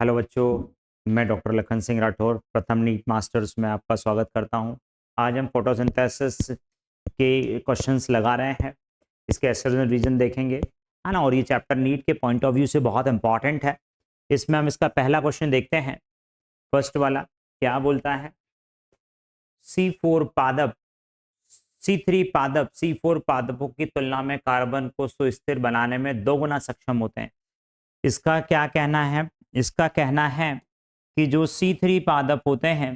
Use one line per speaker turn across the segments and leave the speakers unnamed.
Hello बच्चों, मैं doctor Lakhan Singh Rathore प्रथम नीट मास्टर्स में आपका स्वागत करता हूं। आज हम फोटोसिंथेसिस के क्वेश्चंस लगा रहे हैं, इसके एक्सटर्नल रीजन देखेंगे, है ना। और ये चैप्टर नीट के पॉइंट ऑफ व्यू से बहुत इंपॉर्टेंट है। इसमें हम इसका पहला क्वेश्चन देखते हैं। फर्स्ट वाला क्या बोलता है? C4 पादप C3 पादप C4 पादपों की तुलना में कार्बन को सुस्थिर बनाने में 2 गुना सक्षम होते हैं। इसका क्या कहना है? इसका कहना है कि जो C3 पादप होते हैं,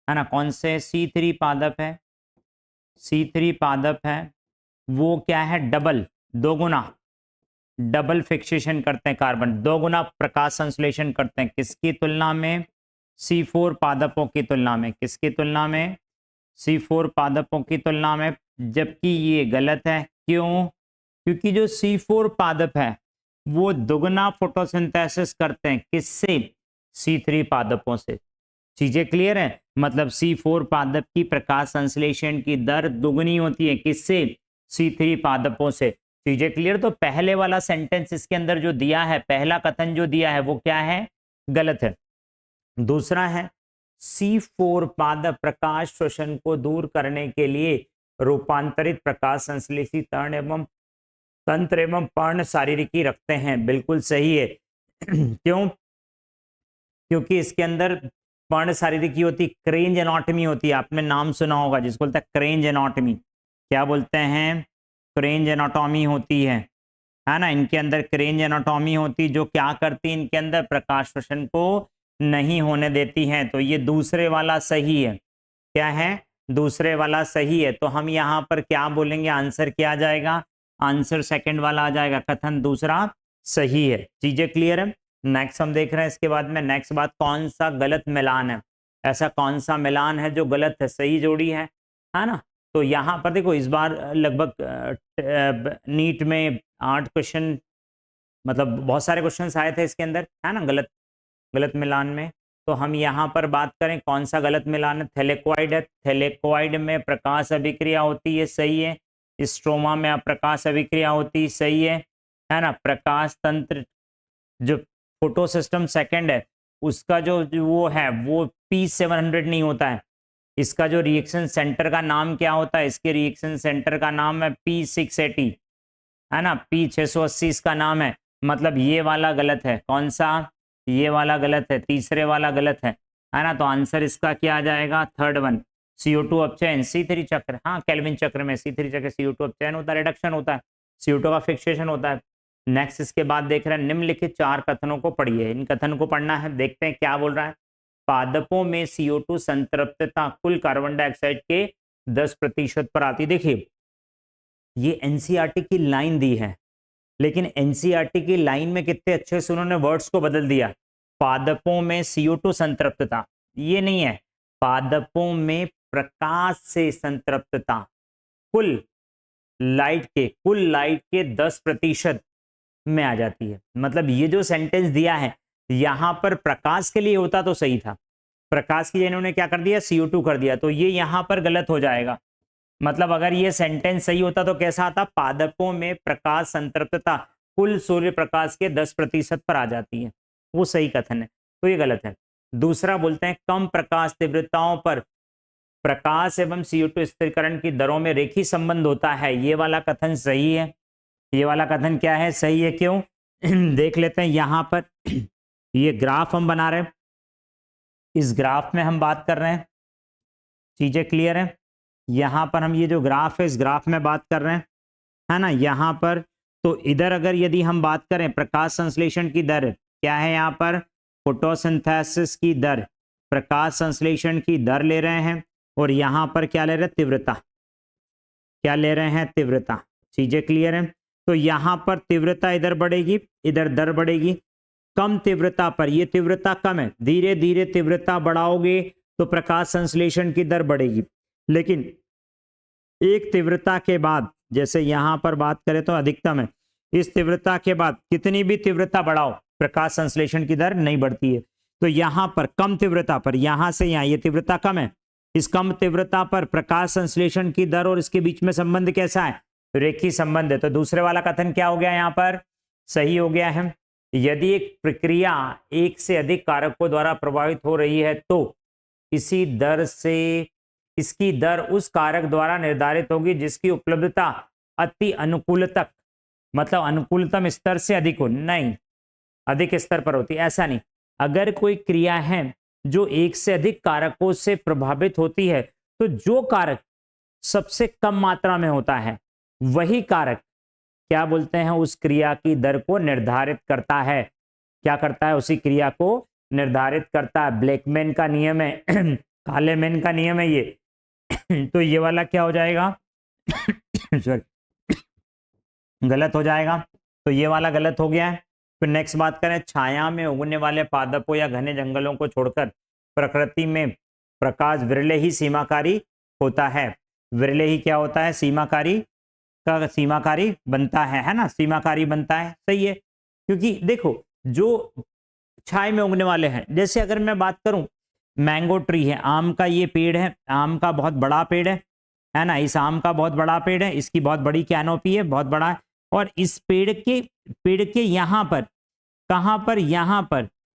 है ना, कौन से C3 पादप है? C3 पादप है वो क्या है? डबल, 2 गुना डबल फिक्सेशन करते हैं कार्बन, 2 गुना प्रकाश संश्लेषण करते हैं। किसकी तुलना में? C4 पादपों की तुलना में। किसकी तुलना में? C4 पादपों की तुलना में। जबकि ये गलत है। क्यों? क्योंकि जो C4 पादप है वो दुगना फोटोसिंथेसिस करते हैं। किससे? C3 पादपों से। चीजें क्लियर है? मतलब C4 पादप की प्रकाश संश्लेषण की दर दुगनी होती है। किससे? C3 पादपों से। चीजें क्लियर? तो पहले वाला सेंटेंस इसके अंदर जो दिया है, पहला कथन जो दिया है वो क्या है? गलत है। दूसरा है C4 पादप प्रकाश शोषण को दूर करने के लिए रूपांतरित प्रकाश संश्लेषी तंत्र एवं पर्ण शारीरिकी रखते हैं। बिल्कुल सही है। क्यों? क्योंकि इसके अंदर पर्ण शारीरिकी होती, क्रेंज एनाटॉमी होती है। आपने नाम सुना होगा जिसको बोलते हैं क्रेंज एनाटॉमी। क्या बोलते हैं? क्रेंज एनाटॉमी होती है ना। इनके अंदर क्रेंज एनाटॉमी होती जो क्या करती है? इनके अंदर प्रकाश शोषण को नहीं होने देती है। तो ये दूसरे वाला सही है। क्या है? दूसरे वाला सही है। तो हम यहाँ पर क्या बोलेंगे? आंसर क्या आ जाएगा? आंसर सेकंड वाला आ जाएगा, कथन दूसरा सही है। चीजें क्लियर है? नेक्स्ट हम देख रहे हैं इसके बाद में। नेक्स्ट बात, कौन सा गलत मिलान है? ऐसा कौन सा मिलान है जो गलत है? सही जोड़ी है ना। तो यहाँ पर देखो, इस बार लगभग नीट में 8 क्वेश्चन, मतलब बहुत सारे क्वेश्चन आए थे इसके अंदर, है ना, गलत गलत मिलान में। तो हम यहाँ पर बात करें कौन सा गलत मिलान है? थैलेकोइड है। थैलेकोइड में प्रकाश अभिक्रिया होती है, सही है। स्ट्रोमा में अप्रकाश अभिक्रिया होती, सही है ना। प्रकाश तंत्र जो फोटो सिस्टम सेकंड है उसका जो वो है वो P700 नहीं होता है। इसका जो रिएक्शन सेंटर का नाम क्या होता है? इसके रिएक्शन सेंटर का नाम है P680, है ना। P680 इसका नाम है। मतलब ये वाला गलत है। कौन सा? ये वाला गलत है। तीसरे वाला गलत है ना। तो आंसर इसका क्या आ जाएगा? Third one, CO2 अपचयन। C3 चक्र, हाँ, केल्विन चक्र में C3 चक्र CO2 अपचयन होता है, रिडक्शन होता है, CO2 का फिक्सेशन होता है। नेक्स्ट इसके बाद देख रहे हैं, निम्नलिखित 4 कथनों को पढ़िए। इन कथन को पढ़ना है। देखते हैं क्या बोल रहा है। पादपों में CO2 संतृप्तता कुल कार्बन डाइऑक्साइड के 10% पर आती। देखिए, ये एनसीईआरटी की लाइन दी है, लेकिन एनसीईआरटी की लाइन में कितने अच्छे से उन्होंने वर्ड्स को बदल दिया। पादपों में CO2 संतृप्तता, ये नहीं है। पादपों में प्रकाश से संतृप्तता कुल लाइट के 10% में आ जाती है। मतलब ये जो सेंटेंस दिया है यहां पर प्रकाश के लिए होता तो सही था, प्रकाश की जगह इन्होंने क्या कर दिया? CO2 कर दिया। तो ये यहां पर गलत हो जाएगा। मतलब अगर ये सेंटेंस सही होता तो कैसा आता? पादपों में प्रकाश संतृप्तता कुल सूर्य प्रकाश के 10% पर आ जाती है, वो सही कथन है। तो ये गलत है। दूसरा बोलते हैं कम प्रकाश तीव्रताओं पर प्रकाश एवं CO2 स्थिरीकरण की दरों में रेखीय संबंध होता है। ये वाला कथन सही है। ये वाला कथन क्या है? सही है। क्यों? देख लेते हैं यहां पर। ये ग्राफ हम बना रहे हैं, इस ग्राफ में हम बात कर रहे हैं। चीजें क्लियर है? यहां पर हम ये जो ग्राफ है इस ग्राफ में बात कर रहे हैं, है ना। यहां पर तो इधर अगर यदि हम बात करें प्रकाश संश्लेषण की दर क्या है? यहां पर फोटोसिंथेसिस की दर, प्रकाश संश्लेषण की दर ले रहे हैं। और यहां पर क्या ले रहे हैं? तीव्रता। क्या ले रहे हैं? तीव्रता। चीजें क्लियर है? तो यहां पर तीव्रता इधर बढ़ेगी, इधर दर बढ़ेगी। कम तीव्रता पर, ये तीव्रता कम है, धीरे धीरे तीव्रता बढ़ाओगे तो प्रकाश संश्लेषण की दर बढ़ेगी। लेकिन एक तीव्रता के बाद, जैसे यहां पर बात करें तो अधिकतम है, इस तीव्रता के बाद कितनी भी तीव्रता बढ़ाओ प्रकाश संश्लेषण की दर नहीं बढ़ती है। तो यहां पर कम तीव्रता पर, यहां से यहां ये तीव्रता कम है, इस कम तीव्रता पर प्रकाश संश्लेषण की दर और इसके बीच में संबंध कैसा है? रेखीय संबंध है। तो दूसरे वाला कथन क्या हो गया? यहां पर सही हो गया है। यदि एक प्रक्रिया एक से अधिक कारकों द्वारा प्रभावित हो रही है तो इसी दर से इसकी दर उस कारक द्वारा निर्धारित होगी जिसकी उपलब्धता अति अनुकूलतक, मतलब अनुकूलतम स्तर से अधिक हो, नहीं अधिक स्तर पर होती, ऐसा नहीं। अगर कोई क्रिया है जो एक से अधिक कारकों से प्रभावित होती है तो जो कारक सबसे कम मात्रा में होता है वही कारक क्या बोलते हैं, उस क्रिया की दर को निर्धारित करता है। क्या करता है, उसी क्रिया को निर्धारित करता है। ब्लैकमैन का नियम है कालेमैन का नियम है ये तो ये वाला क्या हो जाएगा गलत हो जाएगा, तो ये वाला गलत हो गया है। फिर नेक्स्ट बात करें, छाया में उगने वाले पादपों या घने जंगलों को छोड़कर प्रकृति में प्रकाश विरले ही सीमाकारी होता है। विरले ही क्या होता है, सीमाकारी बनता है ना, सीमाकारी बनता है, सही है। क्योंकि देखो जो छाया में उगने वाले हैं, जैसे अगर मैं बात करूं मैंगो ट्री है, आम का ये पेड़ है, आम का बहुत बड़ा पेड़ है ना, इस आम का बहुत बड़ा पेड़ है, इसकी बहुत बड़ी कैनोपी है, बहुत बड़ा है। और इस पेड़ के यहाँ पर, कहाँ पर,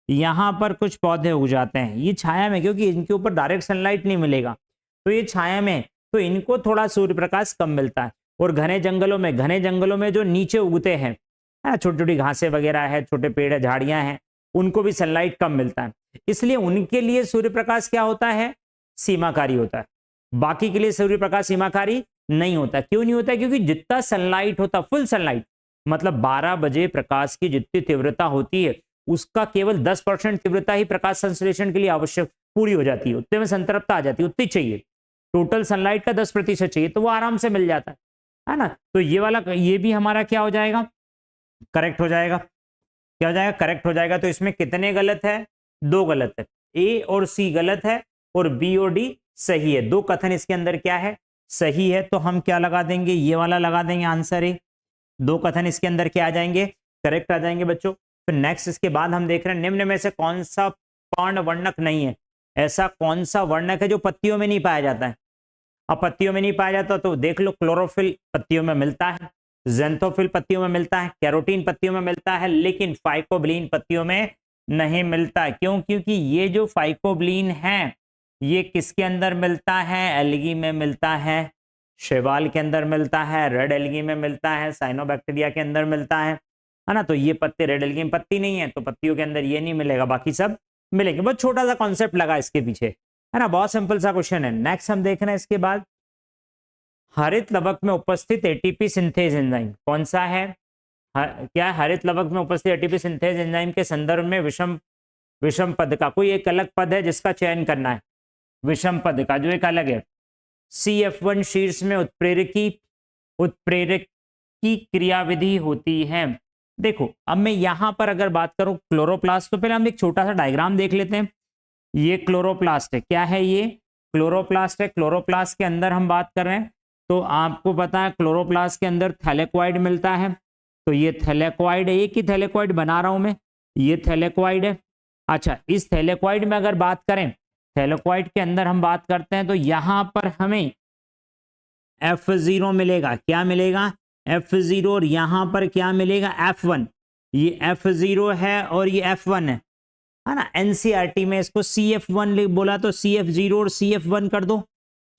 यहाँ पर कुछ पौधे उग जाते हैं, ये छाया में, क्योंकि इनके ऊपर डायरेक्ट सनलाइट नहीं मिलेगा तो ये छाया में, तो इनको थोड़ा सूर्य प्रकाश कम मिलता है। और घने जंगलों में जो नीचे उगते हैं, छोटी छोटी घासें वगैरह है, छोटे पेड़ है, झाड़ियां हैं, उनको भी सनलाइट कम मिलता है, इसलिए उनके लिए सूर्य प्रकाश क्या होता है, सीमाकारी होता है। बाकी के लिए सूर्य प्रकाश सीमाकारी नहीं होता। क्यों नहीं होता, क्योंकि जितना सनलाइट होता, फुल सनलाइट मतलब 12 बजे प्रकाश की जितनी तीव्रता होती है उसका केवल 10% तीव्रता ही प्रकाश संश्लेषण के लिए आवश्यक पूरी हो जाती है, उतने में संतृप्तता आ जाती है, उतनी चाहिए। टोटल सनलाइट का 10% चाहिए तो वो आराम से मिल जाता है ना। तो ये वाला, ये भी हमारा क्या हो जाएगा, करेक्ट हो जाएगा। क्या हो जाएगा, करेक्ट हो जाएगा। तो इसमें कितने गलत है, 2 गलत है, ए और सी गलत है और बी और डी सही है। 2 कथन इसके अंदर क्या है, सही है। तो हम क्या लगा देंगे, ये वाला लगा देंगे, आंसर ए। 2 कथन इसके अंदर क्या आ जाएंगे, करेक्ट आ जाएंगे बच्चों। फिर नेक्स्ट इसके बाद हम देख रहे हैं निम्न में से कौन सा पर्णवर्णक नहीं है, ऐसा कौन सा वर्णक है जो पत्तियों में नहीं पाया जाता है। अब पत्तियों में नहीं पाया जाता तो देख लो, क्लोरोफिल पत्तियों में मिलता है, ज़ैंथोफिल पत्तियों में मिलता है, कैरोटीन पत्तियों में मिलता है, लेकिन फाइकोब्लिन पत्तियों में नहीं मिलता। क्यों, क्योंकि ये जो फाइकोब्लिन है ये किसके अंदर मिलता है, एल्गी में मिलता है, शैवाल के अंदर मिलता है, रेड एल्गी में मिलता है, साइनोबैक्टीरिया के अंदर मिलता है ना। तो ये पत्ते, रेड एल्गी में पत्ती नहीं है तो पत्तियों के अंदर ये नहीं मिलेगा, बाकी सब मिलेंगे। बहुत छोटा सा कॉन्सेप्ट लगा इसके पीछे, है ना, बहुत सिंपल सा क्वेश्चन है। नेक्स्ट हम देख रहे हैं इसके बाद, हरित लवक में उपस्थित एटीपी सिंथेज एंजाइम कौन सा है, क्या है, हरित लवक में उपस्थित एटीपी सिंथेज एंजाइम के संदर्भ में विषम पद का कोई एक अलग पद है जिसका चयन करना है, विषम पद का जो एक अलग है। CF1 शीर्ष में उत्प्रेरकी क्रियाविधि होती है। देखो अब मैं यहां पर अगर बात करूं क्लोरोप्लास्ट, तो पहले हम एक छोटा सा डायग्राम देख लेते हैं। ये क्लोरोप्लास्ट है, क्या है, ये क्लोरोप्लास्ट है। क्लोरोप्लास्ट के अंदर हम बात कर रहे हैं तो आपको पता है क्लोरोप्लास्ट के अंदर थैलेक्वाइड मिलता है, तो ये थैलेक्वाइड है, एक ही थैलेक्वाइड बना रहा हूं मैं, ये थैलेक्वाइड है। अच्छा, इस थैलेक्वाइड में अगर बात करें, थैलेक्वाइड के अंदर हम बात करते हैं तो यहां पर हमें F0 मिलेगा, क्या मिलेगा, F0, और यहां पर क्या मिलेगा, F1। ये F0 है और ये F1 है ना। एनसीईआरटी में इसको CF1 बोला तो CF0 और CF1 कर दो,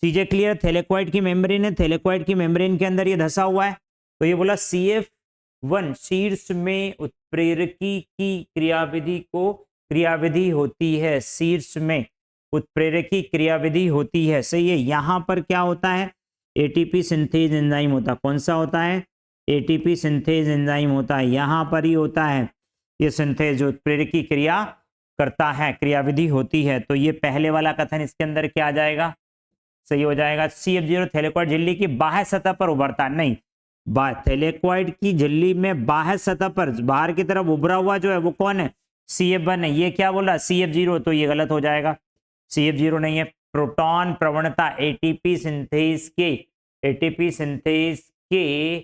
चीजें क्लियर। थैलेक्वाइड की मेम्ब्रेन है, थैलेक्वाइड की मेम्ब्रेन के अंदर ये धसा हुआ है, तो ये बोला CF1 शीर्ष में उत्प्रेरकी की क्रियाविधि होती है, शीर्ष में उत्प्रेरकी क्रियाविधि होती है, सही है। यहां पर क्या होता है, एटीपी सिंथेज एंजाइम होता है, कौन सा होता है, एटीपी सिंथेज एंजाइम होता है, यहां पर ही होता है ये सिंथेज, जो उत्प्रेरकी क्रिया करता है, क्रियाविधि होती है। तो ये पहले वाला कथन इसके अंदर क्या आ जाएगा, सही हो जाएगा। CF0 थैलेक्वाइड झिल्ली की बाह्य सतह पर उभरता नहीं, थैलेक्वाइड की झिल्ली में बाह्य सतह पर बाहर की तरफ उभरा हुआ जो है वो कौन है, CF1 है। ये क्या बोला, CF0, तो ये गलत हो जाएगा, CF0 नहीं है। प्रोटॉन प्रवणता एटीपी सिंथेज के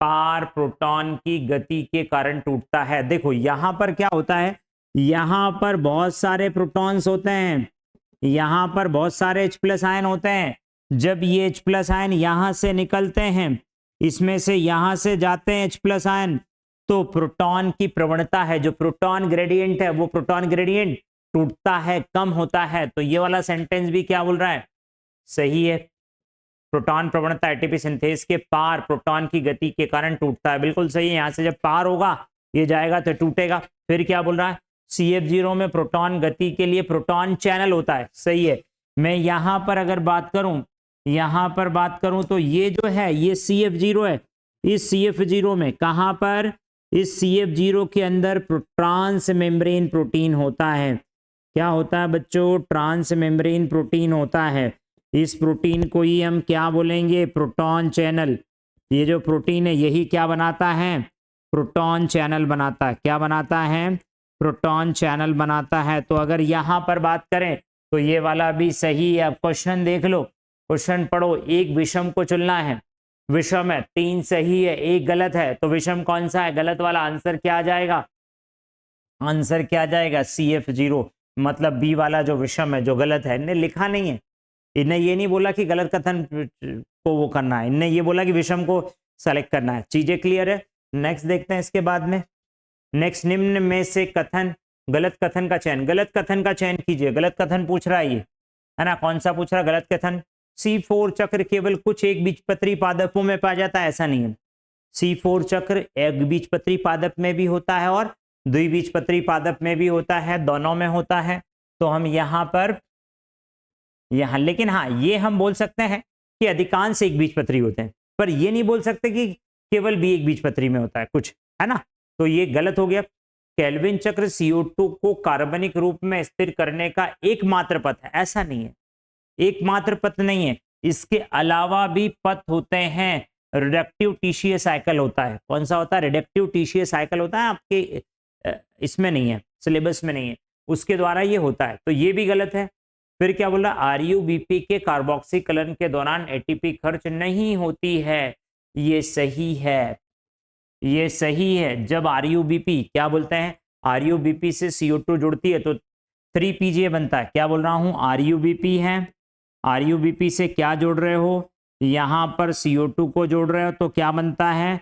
पार प्रोटॉन की गति के कारण टूटता है। देखो यहां पर क्या होता है, यहां पर बहुत सारे प्रोटॉन्स होते हैं, यहां पर बहुत सारे H+ आयन होते हैं। जब ये H+ आयन यहां से निकलते हैं, इसमें से यहां से जाते हैं H+ आयन, तो प्रोटॉन की प्रवणता है, जो प्रोटॉन ग्रेडियंट है वो प्रोटॉन ग्रेडियंट टूटता है, कम होता है। तो ये वाला सेंटेंस भी क्या बोल रहा है, सही है। प्रोटॉन प्रवणता एटीपी सिंथेस के पार प्रोटॉन की गति के कारण टूटता है, बिल्कुल सही है। यहां से जब पार होगा ये जाएगा तो टूटेगा। फिर क्या बोल रहा है, CF0 में प्रोटॉन गति के लिए प्रोटॉन चैनल होता है, सही है। मैं यहां पर अगर बात करूं तो ये जो है ये CF0 है। इस CF0 में कहां पर, इस CF0 के अंदर ट्रांस मेम्ब्रेन प्रोटीन होता है। क्या होता है बच्चों, ट्रांस मेम्ब्रेन प्रोटीन होता है। इस प्रोटीन को ही हम क्या बोलेंगे, प्रोटॉन चैनल। ये जो प्रोटीन है यही क्या बनाता है, प्रोटॉन चैनल बनाता है। क्या बनाता है, प्रोटॉन चैनल बनाता है। तो अगर यहां पर बात करें तो ये वाला भी सही है। अब क्वेश्चन देख लो, क्वेश्चन पढ़ो। एक विषम को चुनना है, विषम है, 3 सही है 1 गलत है, तो विषम कौन सा है, गलत वाला। आंसर क्या आ जाएगा, आंसर क्या आ जाएगा, CF0, मतलब बी वाला जो विषम है जो गलत है। इन्हें लिखा नहीं है, इन्हें ये नहीं बोला कि गलत कथन को वो करना है, इन्हें ये बोला कि विषम को सेलेक्ट करना है। चीजें क्लियर है। नेक्स्ट देखते हैं इसके बाद में। नेक्स्ट, निम्न में से कथन, गलत कथन का चयन, गलत कथन का चयन कीजिए। गलत कथन पूछ रहा है ये, है ना, कौन सा पूछ रहा है, गलत कथन। C4 चक्र केवल कुछ एक बीजपत्री पादपों में पाया जाता है, ऐसा नहीं है। C4 चक्र एक बीजपत्री पादप में भी होता है और द्विबीजपत्री पादप में भी होता है, दोनों में होता है। तो हम यहाँ पर लेकिन हाँ ये हम बोल सकते हैं कि अधिकांश एक बीजपत्री होते हैं, पर ये नहीं बोल सकते कि केवल भी एक बीजपत्री में होता है कुछ, है ना। तो ये गलत हो गया। केल्विन चक्र CO2 को कार्बनिक रूप में स्थिर करने का एकमात्र पथ है, ऐसा नहीं है, एकमात्र पथ नहीं है, इसके अलावा भी पथ होते हैं। रिडक्टिव टीसीए साइकिल होता है। कौन सा होता है, रिडक्टिव टीसीए साइकिल होता है, आपके इसमें नहीं है, सिलेबस में नहीं है, उसके द्वारा ये होता है। तो ये भी गलत है। फिर क्या बोला, RUBP के कार्बोक्सीकरण के दौरान ATP खर्च नहीं होती है, ये सही है, ये सही है। जब RUBP क्या बोलते हैं, RUBP से CO2 जुड़ती है तो 3PGA बनता है। क्या बोल रहा हूं, RUBP है, RUBP से क्या जोड़ रहे हो, यहां पर CO2 को जोड़ रहे हो तो क्या बनता है,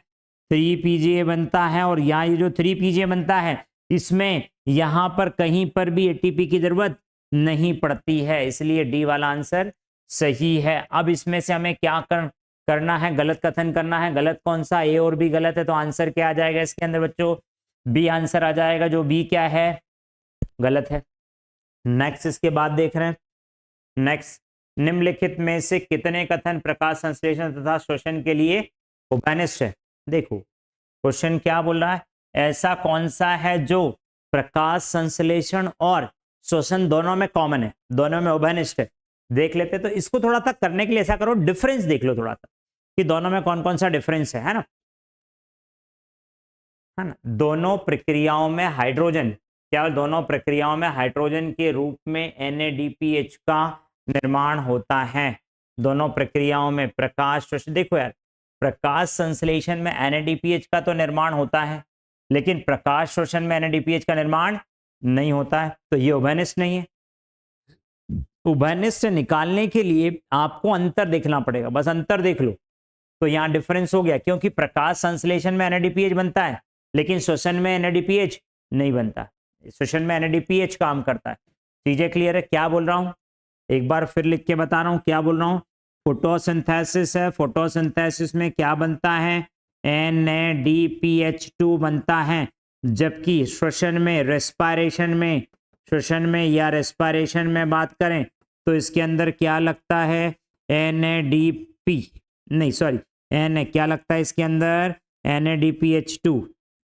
3PGA बनता है। और यहाँ ये जो 3PGA बनता है इसमें यहां पर कहीं पर भी ATP की जरूरत नहीं पड़ती है, इसलिए डी वाला आंसर सही है। अब इसमें से हमें क्या करना है, गलत कथन करना है। गलत कौन सा, ए और बी गलत है, तो आंसर क्या आ जाएगा इसके अंदर बच्चों, बी आंसर आ जाएगा, जो बी क्या है, गलत है। नेक्स्ट इसके बाद देख रहे हैं। नेक्स्ट, निम्नलिखित में से कितने कथन प्रकाश संश्लेषण तथा शोषण के लिए उभयनिष्ठ है। देखो क्वेश्चन क्या बोल रहा है, ऐसा कौन सा है जो प्रकाश संश्लेषण और शोषण दोनों में कॉमन है, दोनों में उभयनिष्ठ है। देख लेते, तो इसको थोड़ा सा करने के लिए ऐसा करो, डिफरेंस देख लो थोड़ा सा कि दोनों में कौन कौन सा डिफरेंस है ना, है ना। दोनों प्रक्रियाओं में हाइड्रोजन, क्या दोनों प्रक्रियाओं में हाइड्रोजन के रूप में NADPH का निर्माण होता है। दोनों प्रक्रियाओं में प्रकाश, देखो यार, प्रकाश संश्लेषण में NADPH का तो निर्माण होता है, लेकिन प्रकाश शोषण में NADPH का निर्माण नहीं होता है, तो ये उभयनिष्ठ नहीं है। उभयनिष्ठ निकालने के लिए आपको अंतर देखना पड़ेगा, बस अंतर देख लो तो यहां डिफरेंस हो गया, क्योंकि प्रकाश संश्लेषण में NADPH बनता है लेकिन श्वसन में NADPH नहीं बनता, श्वसन में NADPH काम करता है। चीजें क्लियर है, क्या बोल रहा हूं, एक बार फिर लिख के बता रहा हूं, क्या बोल रहा हूं, फोटोसिंथेसिस है, फोटोसिंथेसिस में क्या बनता है, NADPH2 बनता है, जबकि श्वसन में, रेस्पिरेशन में, श्वसन में या रेस्पिरेशन में बात करें तो इसके अंदर क्या लगता है, क्या लगता है इसके अंदर, NADPH2,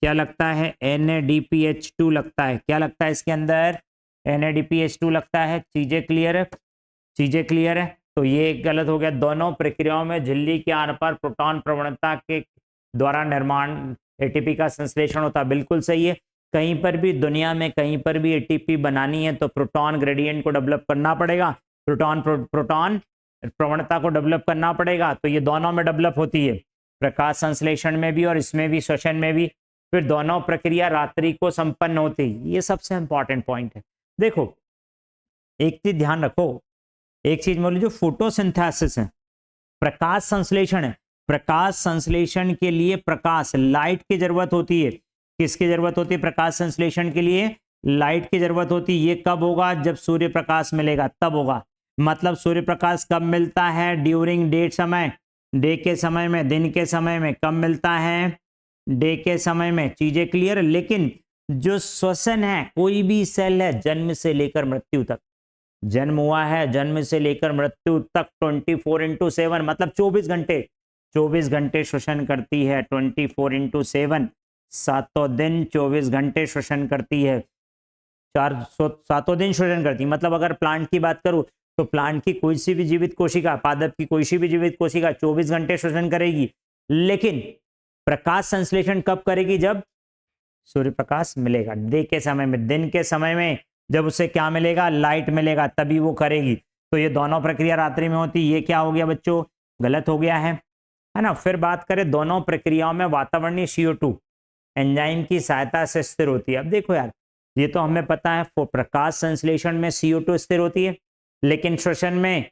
क्या लगता है, NADPH2 लगता है, क्या लगता है इसके अंदर, NADPH2 लगता है। चीजें क्लियर है, चीजें क्लियर है। तो ये गलत हो गया। दोनों प्रक्रियाओं में झिल्ली के आर पार प्रोटॉन प्रवणता के द्वारा निर्माण ATP का संश्लेषण होता है, बिल्कुल सही है। कहीं पर भी दुनिया में कहीं पर भी ATP बनानी है तो प्रोटॉन ग्रेडियंट को डेवलप करना पड़ेगा, प्रोटॉन प्रवणता को डेवलप करना पड़ेगा। तो ये दोनों में डेवलप होती है, प्रकाश संश्लेषण में भी और इसमें भी, श्वसन में भी। फिर दोनों प्रक्रिया रात्रि को संपन्न होती है, ये सबसे इंपॉर्टेंट पॉइंट है। देखो एक चीज ध्यान रखो, एक चीज मान लो, जो फोटोसिंथेसिस है, प्रकाश संश्लेषण है, प्रकाश संश्लेषण के लिए प्रकाश, लाइट की जरूरत होती है, किसकी जरूरत होती है प्रकाश संश्लेषण के लिए? लाइट की जरूरत होती है। ये कब होगा? जब सूर्य प्रकाश मिलेगा तब होगा। मतलब सूर्य प्रकाश कब मिलता है? ड्यूरिंग डे समय, डे के समय में, दिन के समय में। कब मिलता है? डे के समय में। चीजें क्लियर है? लेकिन जो श्वसन है, कोई भी सेल है जन्म से लेकर मृत्यु तक, जन्म हुआ है जन्म से लेकर मृत्यु तक 24/7 मतलब 24 घंटे श्वसन करती है। 24/7 सातों दिन 24 घंटे श्वसन करती है। 407 दिन श्वसन करती है। मतलब अगर प्लांट की बात करूं तो प्लांट की कोई सी भी जीवित कोशिका, पादप की कोई सी भी जीवित कोशिका 24 घंटे श्वसन करेगी। लेकिन प्रकाश संश्लेषण कब करेगी? जब सूर्य प्रकाश मिलेगा, डे के समय में, दिन के समय में। जब उसे क्या मिलेगा? लाइट मिलेगा, तभी वो करेगी। तो ये दोनों प्रक्रिया रात्रि में होती। ये क्या हो गया बच्चों? गलत हो गया है ना। फिर बात करें, दोनों प्रक्रियाओं में वातावरणीय CO2 एंजाइम की सहायता से स्थिर होती है। अब देखो यार, ये तो हमें पता है प्रकाश संश्लेषण में CO2 स्थिर होती है, लेकिन श्वसन में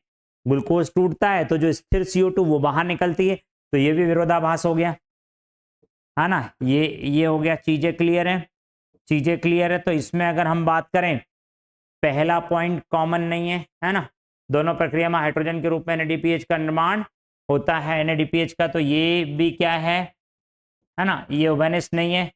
ग्लूकोज टूटता है तो जो स्थिर CO2 वो बाहर निकलती है। तो ये भी विरोधाभास हो गया है ना। ये हो गया। चीजें क्लियर है? चीजें क्लियर है? तो इसमें अगर हम बात करें, पहला पॉइंट कॉमन नहीं है ना। दोनों प्रक्रिया में हाइड्रोजन के रूप में NADPH का निर्माण होता है। NADPH का, तो ये भी क्या है ना, ये उभयनिष्ठ नहीं है।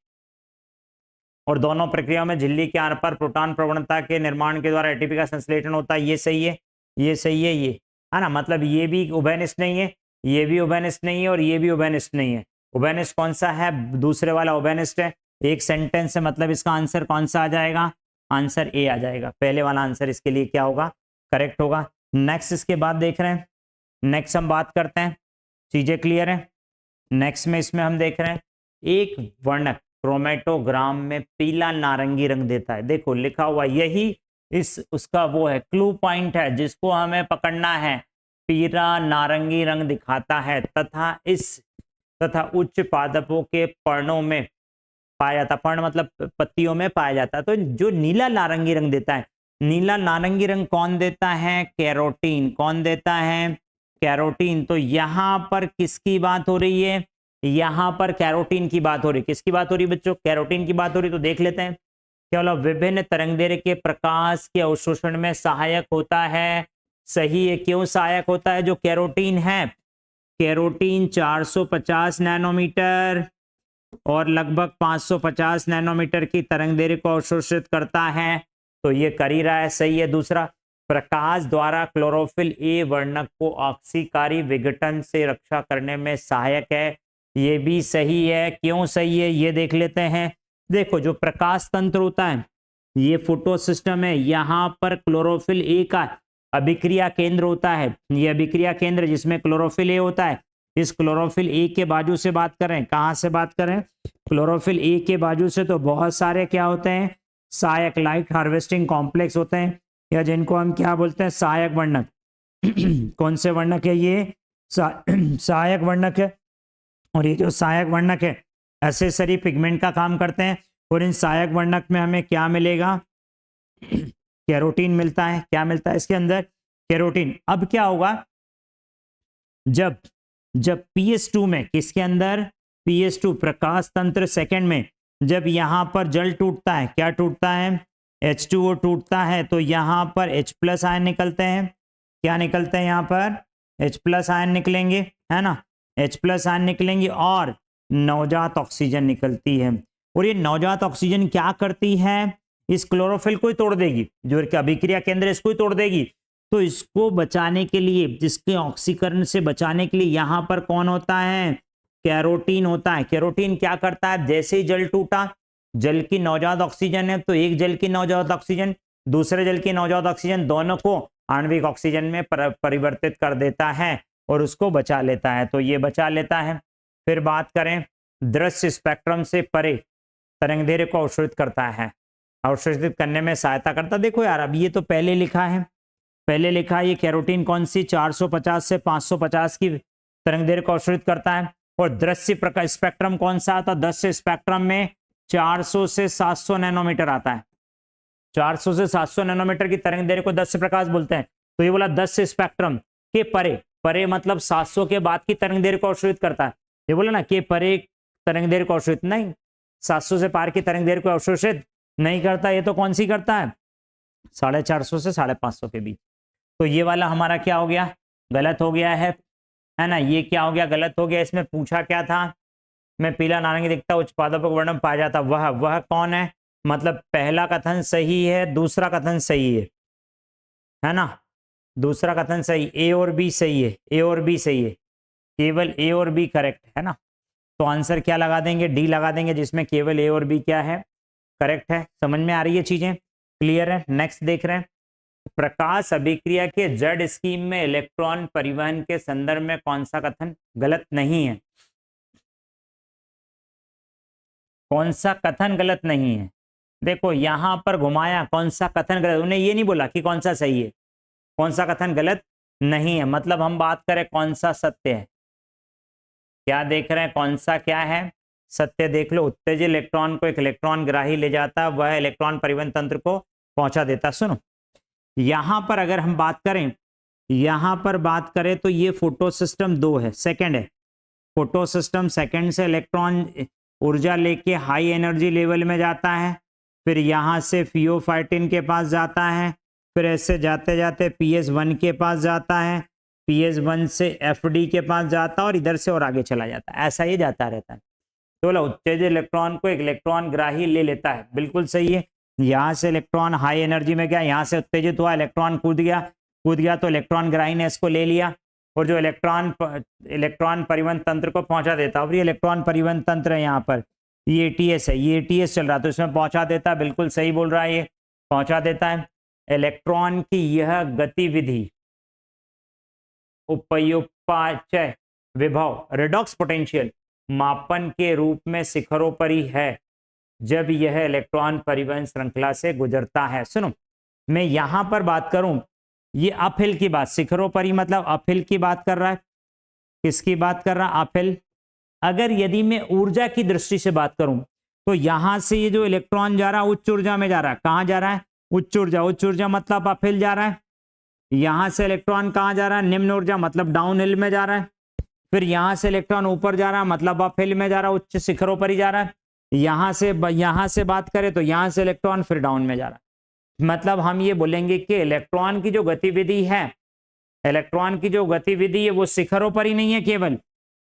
और दोनों प्रक्रियाओं में झिल्ली के आर पार प्रोटॉन प्रवणता के निर्माण के द्वारा ATP का संश्लेषण होता है। ये सही है, ये सही है, ये है ना। मतलब ये भी उभयनिष्ठ नहीं है, ये भी उभयनिष्ठ नहीं है, और ये भी उभयनिष्ठ नहीं है। उभयनिष्ठ कौन सा है? दूसरे वाला उभयनिष्ठ है। एक सेंटेंस है, मतलब इसका आंसर कौन सा आ जाएगा? आंसर ए आ जाएगा। पहले वाला आंसर इसके लिए क्या होगा? करेक्ट होगा। नेक्स्ट इसके बाद देख रहे हैं, नेक्स्ट हम बात करते हैं। चीजें क्लियर है? नेक्स्ट में इसमें हम देख रहे हैं, एक वर्णक क्रोमेटोग्राम में पीला नारंगी रंग देता है। देखो लिखा हुआ, यही इस उसका वो है, क्लू पॉइंट है जिसको हमें पकड़ना है। पीला नारंगी रंग दिखाता है तथा उच्च पादपों के पर्णों में पाया जाता। पर्ण मतलब पत्तियों में पाया जाता है। तो जो नीला नारंगी रंग देता है, नीला नारंगी रंग कौन देता है? कैरोटीन। कौन देता है? कैरोटीन। तो यहां पर किसकी बात हो रही है? यहां पर कैरोटीन की बात हो रही है। किसकी बात हो रही है बच्चों? कैरोटीन की बात हो रही है। तो देख लेते हैं। क्या विभिन्न तरंगदैर्घ्य के प्रकाश के अवशोषण में सहायक होता है। सही है। क्यों सहायक होता है? जो कैरोटीन है, कैरोटीन 450 नैनोमीटर और लगभग 550 नैनोमीटर की तरंगदैर्घ्य को अवशोषित करता है। तो ये कर ही रहा है, सही है। दूसरा, प्रकाश द्वारा क्लोरोफिल ए वर्णक को ऑक्सीकारी विघटन से रक्षा करने में सहायक है। ये भी सही है। क्यों सही है ये देख लेते हैं। देखो जो प्रकाश तंत्र होता है, ये फोटो सिस्टम है, यहाँ पर क्लोरोफिल ए का अभिक्रिया केंद्र होता है। ये अभिक्रिया केंद्र जिसमें क्लोरोफिल ए होता है। इस क्लोरोफिल ए के बाजू से बात करें, कहां से बात करें? क्लोरोफिल ए के बाजू से। तो बहुत सारे क्या होते हैं? सहायक लाइट हार्वेस्टिंग कॉम्प्लेक्स होते हैं, या जिनको हम क्या बोलते हैं? सहायक वर्णक। कौन से वर्णक है ये? सहायक वर्णक है। और ये जो सहायक वर्णक है एसेसरी पिगमेंट का काम करते हैं। और इन सहायक वर्णक में हमें क्या मिलेगा? कैरोटीन मिलता है। क्या मिलता है इसके अंदर? कैरोटीन। अब क्या होगा? जब PS2 में, किसके अंदर? PS2 प्रकाश तंत्र सेकंड में, जब यहां पर जल टूटता है, क्या टूटता है? H2O टूटता है। तो यहां पर H+ आयन निकलते हैं। क्या निकलते हैं? यहां पर H+ आयन निकलेंगे, है ना। H+ आयन निकलेंगे और नवजात ऑक्सीजन निकलती है। और ये नवजात ऑक्सीजन क्या करती है? इस क्लोरोफिल को ही तोड़ देगी। जो अभिक्रिया केंद्र इसको ही तोड़ देगी। तो इसको बचाने के लिए, जिसके ऑक्सीकरण से बचाने के लिए यहां पर कौन होता है? कैरोटीन होता है। कैरोटीन क्या करता है? जैसे ही जल टूटा, जल की नवजात ऑक्सीजन है, तो एक जल की नवजात ऑक्सीजन, दूसरे जल की नवजात ऑक्सीजन, दोनों को आणविक ऑक्सीजन में परिवर्तित कर देता है और उसको बचा लेता है। तो ये बचा लेता है। फिर बात करें, दृश्य स्पेक्ट्रम से परे तरंगदैर्घ्य को अवशोषित करता है, अवशोषित करने में सहायता करता। देखो यार, अब ये तो पहले लिखा है, पहले लिखा है। ये कैरोटीन कौन सी? 450 से 550 की तरंगदैर्घ्य को अवशोषित करता है। और दृश्य प्रकाश स्पेक्ट्रम कौन सा आता है? दृश्य स्पेक्ट्रम में 400 से 700 नैनोमीटर आता है। 400 से 700 नैनोमीटर की तरंगदैर्घ्य को दृश्य प्रकाश बोलते हैं। तो ये बोला दृश्य स्पेक्ट्रम के परे, परे मतलब 700 के बाद की तरंगदैर्घ्य को अवशोषित करता है। ये बोला ना कि परे तरंगदैर्घ्य को अवशोषित, नहीं, 700 से पार की तरंग दैर्ध्य को अवशोषित नहीं करता, ये तो कौन सी करता है, 450 से 550 के बीच। तो ये वाला हमारा क्या हो गया, गलत हो गया है ना, ये क्या हो गया, गलत हो गया। इसमें पूछा क्या था, मैं पीला नारंगी दिखता उच्च पादप वर्णन पाया जाता, वह कौन है, मतलब पहला कथन सही है, दूसरा कथन सही है ना, दूसरा कथन सही, ए और बी सही है, ए और बी सही है, केवल ए और बी करेक्ट है ना। तो आंसर क्या लगा देंगे, डी लगा देंगे, जिसमें केवल ए और बी क्या है, करेक्ट है। समझ में आ रही है चीजें, क्लियर है। नेक्स्ट देख रहे हैं, प्रकाश अभिक्रिया के जड़ स्कीम में इलेक्ट्रॉन परिवहन के संदर्भ में कौन सा कथन गलत नहीं है, कौन सा कथन गलत नहीं है। देखो यहां पर घुमाया, कौन सा कथन गलत, उन्हें ये नहीं बोला कि कौन सा सही है, कौन सा कथन गलत नहीं है, मतलब हम बात करें कौन सा सत्य है, क्या देख रहे हैं, कौन सा क्या है सत्य, देख लो। उत्तेजित इलेक्ट्रॉन को एक इलेक्ट्रॉन ग्राही ले जाता, वह इलेक्ट्रॉन परिवहन तंत्र को पहुंचा देता। सुनो यहां पर अगर हम बात करें, यहां पर बात करें तो ये फोटो सिस्टम 2 है, सेकंड है, फोटो सिस्टम सेकंड से इलेक्ट्रॉन ऊर्जा लेके हाई एनर्जी लेवल में जाता है, फिर यहां से फियोफाइटिन के पास जाता है, फिर ऐसे जाते जाते PS1 के पास जाता है, PS1 से FD के पास जाता है और इधर से और आगे चला जाता है, ऐसा ही जाता रहता है। तो बोला उत्तेजित इलेक्ट्रॉन को एक इलेक्ट्रॉन ग्राही ले लेता है, बिल्कुल सही है। यहाँ से इलेक्ट्रॉन हाई एनर्जी में गया, यहाँ से उत्तेजित हुआ, इलेक्ट्रॉन कूद गया तो इलेक्ट्रॉन ग्राही ने इसको ले लिया और जो इलेक्ट्रॉन परिवहन तंत्र को पहुंचा देता, और ये इलेक्ट्रॉन परिवहन तंत्र है, यहाँ पर ये ATS है, ये ATS चल रहा तो इसमें पहुंचा देता, बिल्कुल सही बोल रहा है, ये पहुंचा देता है। इलेक्ट्रॉन की यह गतिविधि उपयुपाचय विभव रिडॉक्स पोटेंशियल मापन के रूप में शिखरोपरि है जब यह इलेक्ट्रॉन परिवहन श्रृंखला से गुजरता है। सुनो मैं यहां पर बात करूं, ये अपहिल की बात, शिखरोपरि मतलब अपहिल की बात कर रहा है, किसकी बात कर रहा है, अपहिल। अगर यदि मैं ऊर्जा की दृष्टि से बात करूं तो यहां से ये जो इलेक्ट्रॉन जा रहा है उच्च ऊर्जा में जा रहा है, कहां जा रहा है, उच्च ऊर्जा, उच्च ऊर्जा मतलब अपहिल जा रहा है। यहां से इलेक्ट्रॉन कहां जा रहा है, निम्न ऊर्जा मतलब डाउन हिल में जा रहा है। फिर यहां से इलेक्ट्रॉन ऊपर जा रहा है मतलब अपहिल में जा रहा है, उच्च शिखरों पर ही जा रहा है। यहां से बात करें तो यहां से इलेक्ट्रॉन फिर डाउन में जा रहा है। मतलब हम ये बोलेंगे कि इलेक्ट्रॉन की जो गतिविधि है, इलेक्ट्रॉन की जो गतिविधि है वो शिखरों पर ही नहीं है,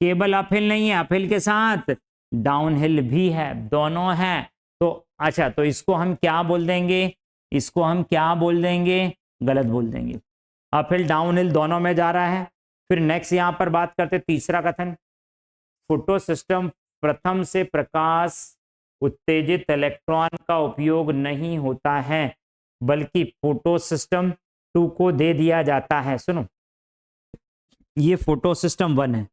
केवल अपहिल नहीं है, अपहिल के साथ डाउनहिल भी है, दोनों है। तो अच्छा, तो इसको हम क्या बोल देंगे, इसको हम क्या बोल देंगे, गलत बोल देंगे, अपहिल डाउनहिल दोनों में जा रहा है। फिर नेक्स्ट यहां पर बात करते तीसरा कथन, फोटो सिस्टम प्रथम से प्रकाश उत्तेजित इलेक्ट्रॉन का उपयोग नहीं होता है बल्कि फोटो सिस्टम 2 को दे दिया जाता है। सुनो ये फोटो सिस्टम 1 है,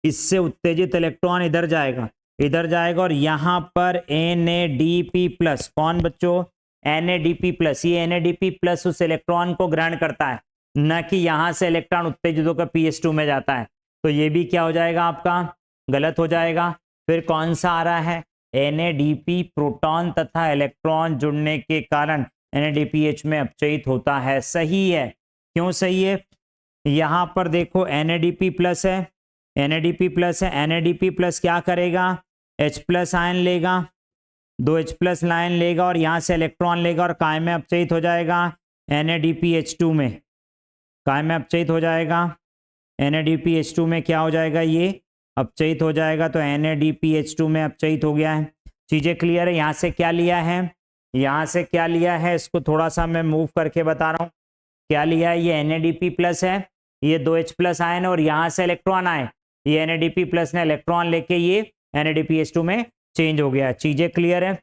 इससे उत्तेजित इलेक्ट्रॉन इधर जाएगा और यहां पर NADP+, कौन बच्चों, NADP+, ये NADP+ उस इलेक्ट्रॉन को ग्रहण करता है, न कि यहां से इलेक्ट्रॉन उत्तेजित होकर PS2 में जाता है। तो ये भी क्या हो जाएगा आपका, गलत हो जाएगा। फिर कौन सा आ रहा है, NADP प्रोटॉन तथा इलेक्ट्रॉन जुड़ने के कारण NADPH में अपचयित होता है, सही है। क्यों सही है, यहां पर देखो NADP+ है, NADP+ क्या करेगा, H+ आयन लेगा, 2 H+ आयन लेगा और यहां से इलेक्ट्रॉन लेगा और काय में अपचयित हो जाएगा, NADPH2 में, काय में अपचयित हो जाएगा, NADPH2 में क्या हो जाएगा, ये अपचयित हो जाएगा। तो NADPH2 में अपचयित हो गया है। चीजें क्लियर है। यहाँ से क्या लिया है, यहाँ से क्या लिया है, इसको थोड़ा सा मैं मूव करके बता रहा हूँ। क्या लिया है, ये NADP+ है, ये 2 H+ आयन और यहाँ से इलेक्ट्रॉन आए, ये NADP+ ने इलेक्ट्रॉन लेके ये NADPH2 में चेंज हो गया। चीजें क्लियर है,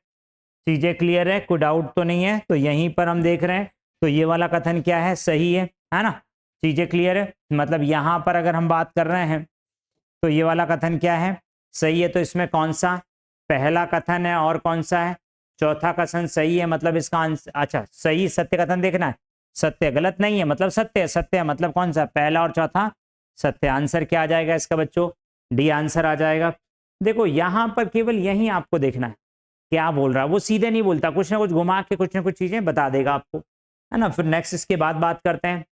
चीजें क्लियर है, कोई डाउट तो नहीं है। तो यहीं पर हम देख रहे हैं, तो ये वाला कथन क्या है, सही है ना। चीजें क्लियर है, मतलब यहां पर अगर हम बात कर रहे हैं तो ये वाला कथन क्या है, सही है। तो इसमें कौन सा पहला कथन है और कौन सा है, चौथा कथन सही है, मतलब इसका आंसर, अच्छा सही सत्य कथन देखना है, सत्य गलत नहीं है, मतलब सत्य, सत्य मतलब कौन सा, पहला और चौथा सत्य। आंसर क्या आ जाएगा इसका बच्चों, डी आंसर आ जाएगा। देखो यहां पर केवल यही आपको देखना है क्या बोल रहा है, वो सीधे नहीं बोलता, कुछ ना कुछ घुमा के कुछ ना कुछ चीजें बता देगा आपको, है ना। फिर नेक्स्ट इसके बाद बात करते हैं,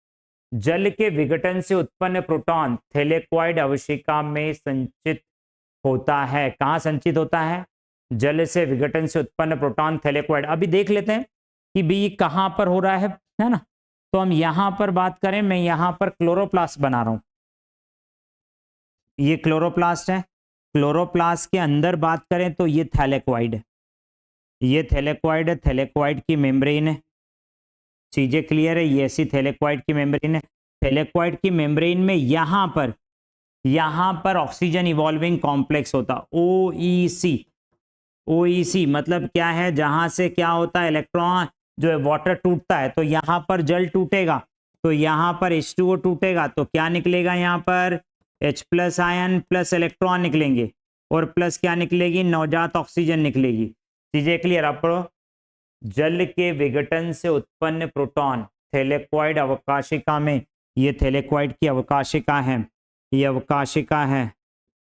जल के विघटन से उत्पन्न प्रोटॉन थैलेक्वाइड अवशिका में संचित होता है, कहाँ संचित होता है, जल से विघटन से उत्पन्न प्रोटॉन थैलेक्वाइड। अभी देख लेते हैं कि भी ये कहाँ पर हो रहा है ना। तो हम यहां पर बात करें, मैं यहां पर क्लोरोप्लास्ट बना रहा हूं, ये क्लोरोप्लास्ट है। क्लोरोप्लास्ट के अंदर बात करें तो ये थैलेक्वाइड है, ये थैलेक्वाइड है, थैलेक्वाइड की मेम्ब्रेन है। चीजें क्लियर है, ये ऐसी थैलेक्वाइड की मेम्ब्रेन है। थैलेक्वाइड की मेम्ब्रेन में यहां पर ऑक्सीजन इवॉल्विंग कॉम्प्लेक्स होता, ओईसी। ओईसी मतलब क्या है, जहां से क्या होता है, इलेक्ट्रॉन जो है वाटर टूटता है, तो यहां पर जल टूटेगा, तो यहां पर H2O टूटेगा, तो क्या निकलेगा यहाँ पर, H plus ion plus electron निकलेंगे, और प्लस क्या निकलेगी, नवजात ऑक्सीजन निकलेगी। चीजें क्लियर। अब जल के विघटन से उत्पन्न प्रोटॉन थैलेक्वाइड अवकाशिका में, ये थैलेक्वाइड की अवकाशिका है, ये अवकाशिका है।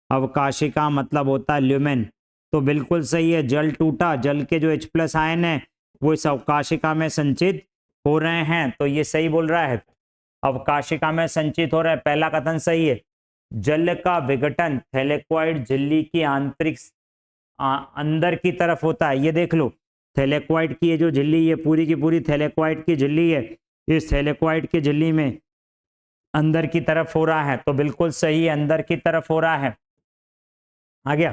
अवकाशिका मतलब होता है ल्यूमेन। तो बिल्कुल सही है, जल टूटा, जल के जो H प्लस आयन है वो इस अवकाशिका में संचित हो रहे हैं, तो ये सही बोल रहा है, अवकाशिका में संचित हो रहा है, पहला कथन सही है। जल का विघटन थैलेक्वाइड झिल्ली की आंतरिक अंदर की तरफ होता है। ये देख लो, थैलेक्वाइड की ये जो झिल्ली, ये पूरी की पूरी थैलेक्वाइड की झिल्ली है, इस थैलेक्वाइड की झिल्ली में अंदर की तरफ हो रहा है, तो बिल्कुल सही है, अंदर की तरफ हो रहा है। आ गया,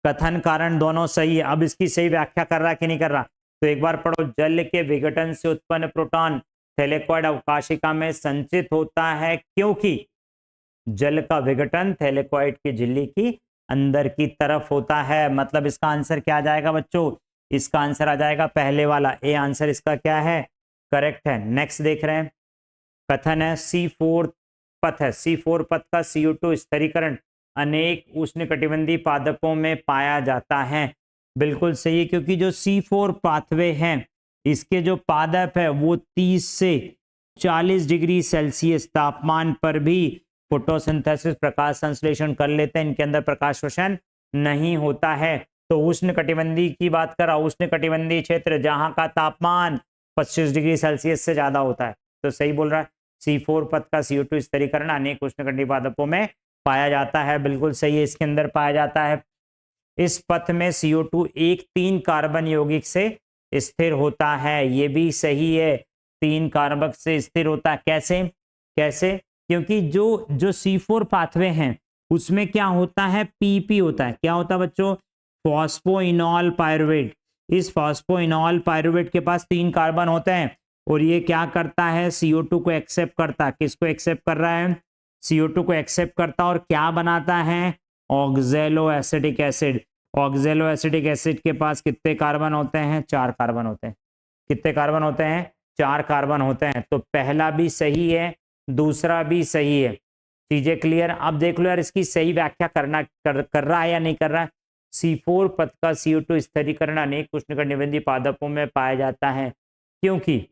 कथन कारण दोनों सही है। अब इसकी सही व्याख्या कर रहा कि नहीं कर रहा, तो एक बार पढ़ो, जल के विघटन से उत्पन्न प्रोटॉन थैलेक्वाइड अवकाशिका में संचित होता है, क्योंकि जल का विघटन थैलेक्वाइड की झिल्ली की अंदर की तरफ होता है। मतलब इसका आंसर क्या आ जाएगा बच्चों, इसका आंसर आ जाएगा पहले वाला, ए आंसर इसका क्या है, करेक्ट है। नेक्स्ट देख रहे हैं, कथन है C4 पथ है, C4 पथ का CO2 स्थिरीकरण अनेक उष्णकटिबंधीय पादपों में पाया जाता है। बिल्कुल सही है, क्योंकि जो C4 पाथवे हैं, इसके जो पादप है वो 30 से 40 डिग्री सेल्सियस तापमान पर भी फोटोसिंथेसिस प्रकाश संश्लेषण कर लेते हैं, इनके अंदर प्रकाश शोषण नहीं होता है। तो उष्णकटिबंधीय की बात करा, उष्णकटिबंधीय क्षेत्र जहां का तापमान 25 डिग्री सेल्सियस से ज्यादा होता है, तो सही बोल रहा है। C4 पथ का CO2 स्थिरीकरण अनेक उष्णकटिबंधीय पादपों में पाया जाता है, बिल्कुल सही है, इसके अंदर पाया जाता है। इस पथ में CO2 एक 3 कार्बन यौगिक से स्थिर होता है, ये भी सही है, 3 कार्बन से स्थिर होता है। कैसे कैसे, क्योंकि जो C4 पाथवे हैं उसमें क्या होता है, PP होता है। क्या होता है बच्चों, फॉस्फोइनॉल पायरुवेट। इस फॉस्फोइनॉल पायरुवेट के पास 3 कार्बन होते हैं, और ये क्या करता है, CO2 को एक्सेप्ट करता है। किसको एक्सेप्ट कर रहा है, CO2 को एक्सेप्ट करता, और क्या बनाता है, ऑक्जेलो एसिटिक एसिड। ऑक्जेलो एसिटिक एसिड के पास कितने कार्बन होते हैं, 4 कार्बन होते हैं। कितने कार्बन होते हैं, 4 कार्बन होते हैं। तो पहला भी सही है, दूसरा भी सही है। चीजें क्लियर। अब देख लो यार, इसकी सही व्याख्या कर रहा है या नहीं कर रहा है। C4 पथ का CO2 स्थिरीकरण अनेक उष्णकटिबंधीय पादपों में पाया जाता है, क्योंकि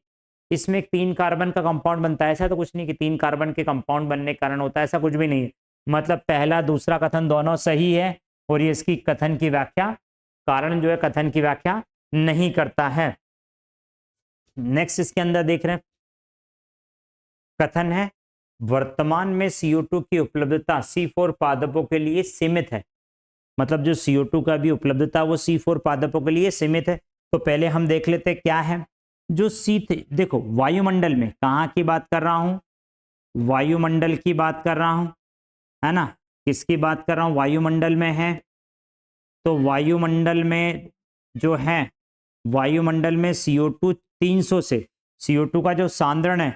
इसमें एक 3 कार्बन का कंपाउंड बनता है। ऐसा तो कुछ नहीं कि 3 कार्बन के कंपाउंड बनने के कारण होता है, ऐसा कुछ भी नहीं है। मतलब पहला दूसरा कथन दोनों सही है, और ये इसकी कथन की व्याख्या, कारण जो है कथन की व्याख्या नहीं करता है। नेक्स्ट इसके अंदर देख रहे हैं, कथन है, वर्तमान में CO2 की उपलब्धता C4 पादपों के लिए सीमित है। मतलब जो CO2 का भी उपलब्धता वो C4 पादपों के लिए सीमित है। तो पहले हम देख लेते हैं क्या है, जो देखो वायुमंडल में, कहाँ की बात कर रहा हूं, वायुमंडल की बात कर रहा हूं, है ना, किसकी बात कर रहा हूं, वायुमंडल में है। तो वायुमंडल में जो है, वायुमंडल में CO2 300 से, CO2 का जो सांद्रण है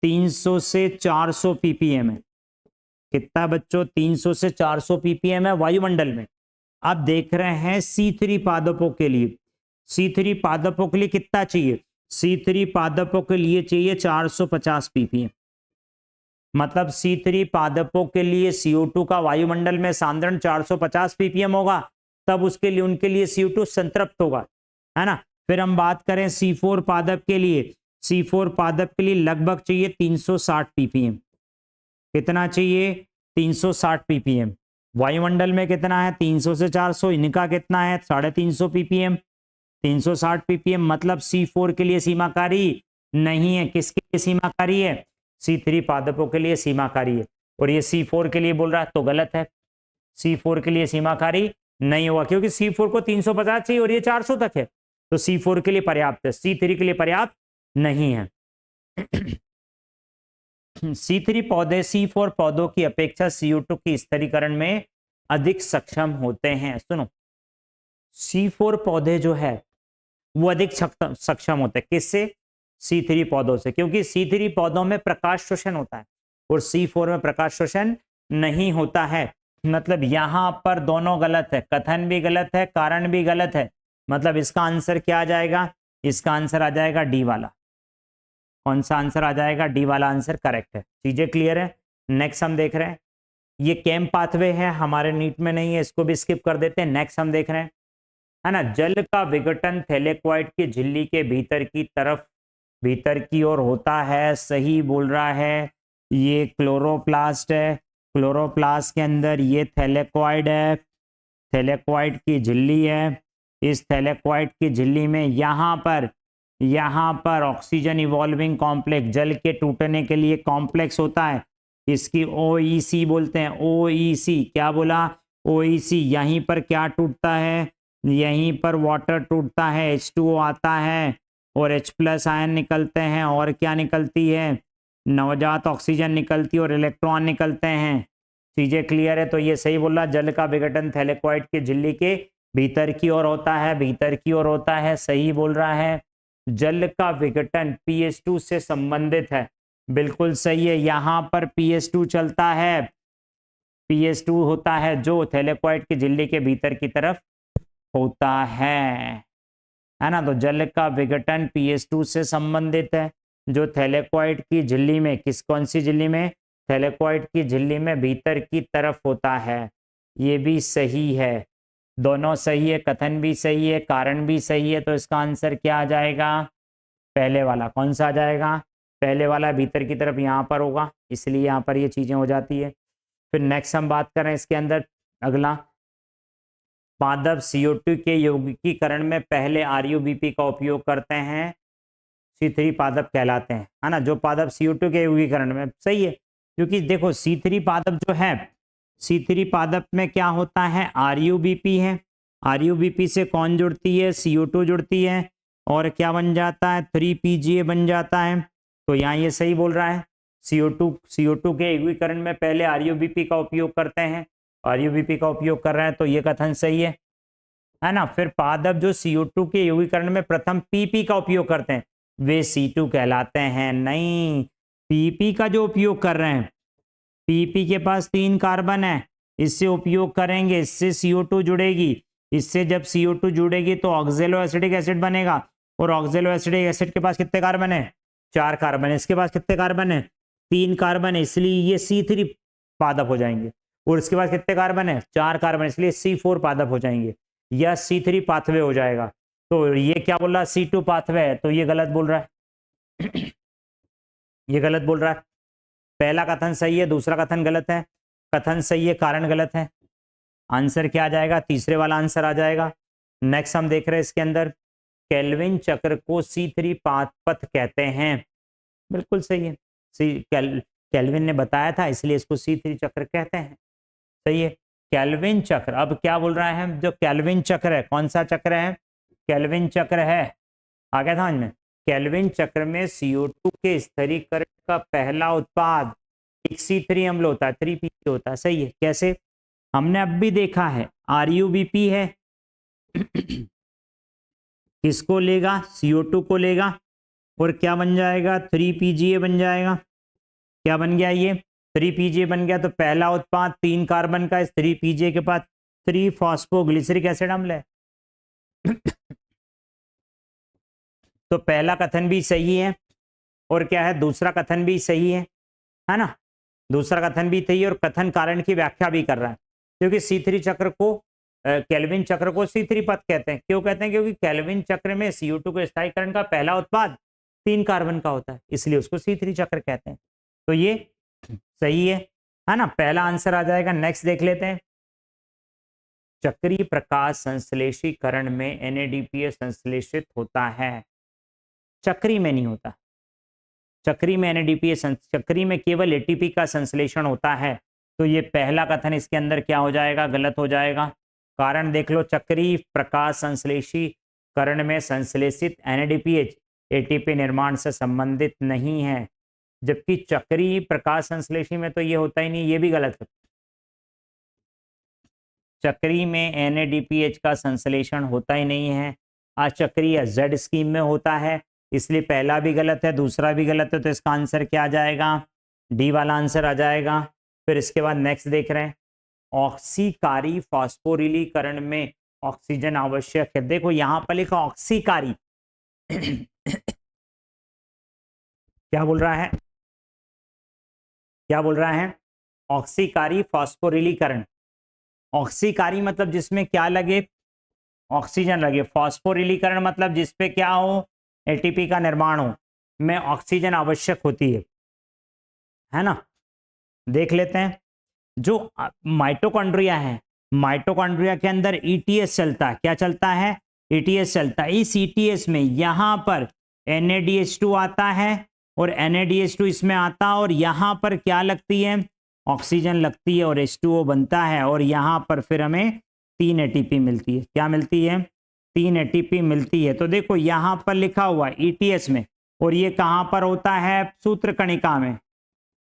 300 से 400 ppm है। कितना बच्चों, 300 से 400 ppm है वायुमंडल में। अब देख रहे हैं C3 पादपों के लिए, C3 पादपों के लिए कितना चाहिए, C3 पादपों के लिए चाहिए 450 ppm। मतलब C3 पादपों के लिए CO2 का वायुमंडल में सांद्रण 450 ppm होगा, तब उसके लिए उनके लिए CO2 संतृप्त होगा, है ना। फिर हम बात करें C4 पादप के लिए, C4 पादप के लिए लगभग चाहिए 360 ppm। कितना चाहिए, 360 ppm। वायुमंडल में कितना है, 300 से 400, इनका कितना है 350 ppm। 360 ppm मतलब C4 के लिए सीमाकारी नहीं है, किसके लिए सीमाकारी है, C3 पादपों के लिए सीमाकारी है। और ये C4 के लिए बोल रहा है, तो गलत है, C4 के लिए सीमाकारी नहीं होगा, क्योंकि C4 को 350 चाहिए और ये 400 तक है, तो C4 के लिए पर्याप्त है, C3 के लिए पर्याप्त नहीं है। C3 पौधे C4 पौधों की अपेक्षा CO2 की स्थिरीकरण में अधिक सक्षम होते हैं। सुनो, C4 पौधे जो है वो अधिक सक्षम होते हैं किससे? C3 पौधों से, क्योंकि C3 पौधों में प्रकाश शोषण होता है और C4 में प्रकाश शोषण नहीं होता है। मतलब यहां पर दोनों गलत है, कथन भी गलत है, कारण भी गलत है। मतलब इसका आंसर क्या आ जाएगा? इसका आंसर आ जाएगा डी वाला। कौन सा आंसर आ जाएगा? डी वाला आंसर करेक्ट है। चीजें क्लियर है? नेक्स्ट हम देख रहे हैं, ये केम पाथवे है, हमारे नीट में नहीं है, इसको भी स्किप कर देते हैं। नेक्स्ट हम देख रहे हैं, है ना, जल का विघटन थैलेक्वाइड की झिल्ली के भीतर की तरफ, भीतर की ओर होता है। सही बोल रहा है, ये क्लोरोप्लास्ट है, क्लोरोप्लास्ट के अंदर ये थैलेक्वाइड है, थैलेक्वाइड की झिल्ली है। इस थैलेक्वाइड की झिल्ली में यहाँ पर ऑक्सीजन इवॉल्विंग कॉम्प्लेक्स, जल के टूटने के लिए कॉम्प्लेक्स होता है, इसकी OEC बोलते हैं। OEC क्या बोला? OEC। यहीं पर क्या टूटता है? यहीं पर वाटर टूटता है, H2O आता है और H+ आयन निकलते हैं, और क्या निकलती है? नवजात ऑक्सीजन निकलती है और इलेक्ट्रॉन निकलते हैं। चीजें क्लियर है? तो ये सही बोल रहा, जल का विघटन थैलेक्वाइड की झिल्ली के भीतर की ओर होता है, भीतर की ओर होता है। सही बोल रहा है, जल का विघटन pH2 से संबंधित है। बिल्कुल सही है, यहां पर pH2 चलता है, pH2 होता है जो थैलेक्वाइड की झिल्ली के भीतर की तरफ होता है ना। तो जल का विघटन pH2 से संबंधित है, जो थैलेक्वाइड की झिल्ली में, कौन सी झिल्ली में? थैलेक्वाइड की झिल्ली में भीतर की तरफ होता है। ये भी सही है, दोनों सही है, कथन भी सही है, कारण भी सही है। तो इसका आंसर क्या आ जाएगा? पहले वाला। कौन सा आ जाएगा? पहले वाला, भीतर की तरफ यहाँ पर होगा, इसलिए यहाँ पर ये चीजें हो जाती है। फिर नेक्स्ट हम बात करें इसके अंदर, अगला, पादप CO2 के यौगिकीकरण में पहले RUBP का उपयोग करते हैं, C3 पादप कहलाते हैं, है ना। जो पादप CO2 के यौगिकीकरण में, सही है, क्योंकि देखो C3 पादप जो है, C3 पादप में क्या होता है? RUBP है, RUBP से कौन जुड़ती है? CO2 जुड़ती है, और क्या बन जाता है? 3PGA बन जाता है। तो यहाँ ये सही बोल रहा है, CO2 के यौगिकीकरण में पहले RUBP का उपयोग करते हैं, RUBP का उपयोग कर रहे हैं, तो ये कथन सही है ना। फिर पादप जो CO2 के यौगिकीकरण में प्रथम PP का उपयोग करते हैं, वे C2 कहलाते हैं। नहीं, PP का जो उपयोग कर रहे हैं, PP के पास 3 कार्बन है, इससे उपयोग करेंगे, इससे CO2 जुड़ेगी, इससे जब CO2 जुड़ेगी तो ऑक्जेलो एसिटिक एसिड बनेगा, और ऑक्जेलो एसिटिक एसिड के पास कितने कार्बन है? 4 कार्बन है। इसके पास कितने कार्बन है? 3 कार्बन है, इसलिए ये C3 पादप हो जाएंगे। और इसके पास कितने कार्बन है? 4 कार्बन, इसलिए C4 पादप हो जाएंगे, या C3 पाथवे हो जाएगा। तो ये क्या बोल रहा है? C2 पाथवे है, तो ये गलत बोल रहा है। ये गलत बोल रहा है। पहला कथन सही है, दूसरा कथन गलत है। कथन सही है, कारण गलत है। आंसर क्या आ जाएगा? तीसरे वाला आंसर आ जाएगा। नेक्स्ट हम देख रहे हैं इसके अंदर, केल्विन चक्र को C3 पथ कहते हैं। बिल्कुल सही है, केल्विन ने बताया था, इसलिए इसको C3 चक्र कहते हैं। सही है, केल्विन चक्र। अब क्या बोल रहा है? जो केल्विन चक्र है, कौन सा चक्र है? केल्विन चक्र है, आ गया समझ में? केल्विन चक्र में CO2 के स्थिरीकरण का पहला उत्पाद एक C3 अम्ल होता है, 3PG होता है। सही है, कैसे? हमने अब भी देखा है, RUBP है, किसको लेगा? CO2 को लेगा, और क्या बन जाएगा? 3PGA बन जाएगा। क्या बन गया? ये 3PGA बन गया। तो पहला उत्पाद 3 कार्बन का, इस 3PGA के पास 3 फॉस्फोग्लिसरिक एसिड अम्ल है। तो पहला कथन भी सही है, और क्या है? दूसरा कथन भी सही है ना। दूसरा कथन भी सही है, और कथन कारण की व्याख्या भी कर रहा है, क्योंकि C3 चक्र को, केल्विन चक्र को C3 पथ कहते हैं। क्यों कहते हैं? क्योंकि केल्विन चक्र में CO2 के स्थायीकरण का पहला उत्पाद 3 कार्बन का होता है, इसलिए उसको C3 चक्र कहते हैं। तो ये सही है ना। पहला आंसर आ जाएगा। नेक्स्ट देख लेते हैं, चक्रीय प्रकाश संश्लेषीकरण में NADPH संश्लेषित होता है, चक्री में नहीं होता। चक्री में NADPH, चक्री में केवल ATP का संश्लेषण होता है। तो ये पहला कथन इसके अंदर क्या हो जाएगा? गलत हो जाएगा। कारण देख लो, चक्रीय प्रकाश संश्लेषीकरण में संश्लेषित NADPH ATP निर्माण से संबंधित नहीं है, जबकि चक्रीय प्रकाश संश्लेषी में तो ये होता ही नहीं, ये भी गलत है। चक्रीय में NADPH का संश्लेषण होता ही नहीं है, अचक्रीय Z स्कीम में होता है, इसलिए पहला भी गलत है, दूसरा भी गलत है, तो इसका आंसर क्या आ जाएगा? डी वाला आंसर आ जाएगा। फिर इसके बाद नेक्स्ट देख रहे हैं, ऑक्सीकारी फास्फोरिलीकरण में ऑक्सीजन आवश्यक है। देखो यहां पर लिखा ऑक्सीकारी क्या बोल रहा है? क्या बोल रहा है? ऑक्सीकारी फास्फोरिलीकरण। ऑक्सीकारी मतलब जिसमें क्या लगे? ऑक्सीजन लगे। फास्फोरिलीकरण मतलब जिसपे क्या हो? एटीपी का निर्माण हो, में ऑक्सीजन आवश्यक होती है ना? देख लेते हैं, जो माइटोकॉन्ड्रिया है, माइटोकॉन्ड्रिया के अंदर ईटीएस चलता है। क्या चलता है? ईटीएस चलता है। इस ईटीएस में यहां पर NADH2 आता है और NADH2 इसमें आता है, और यहां पर क्या लगती है? ऑक्सीजन लगती है और H2O बनता है, और यहां पर फिर हमें 3 ATP मिलती है। क्या मिलती है? 3 ATP मिलती है। तो देखो यहां पर लिखा हुआ है ईटीएस में, और ये कहां पर होता है? सूत्र कणिका में।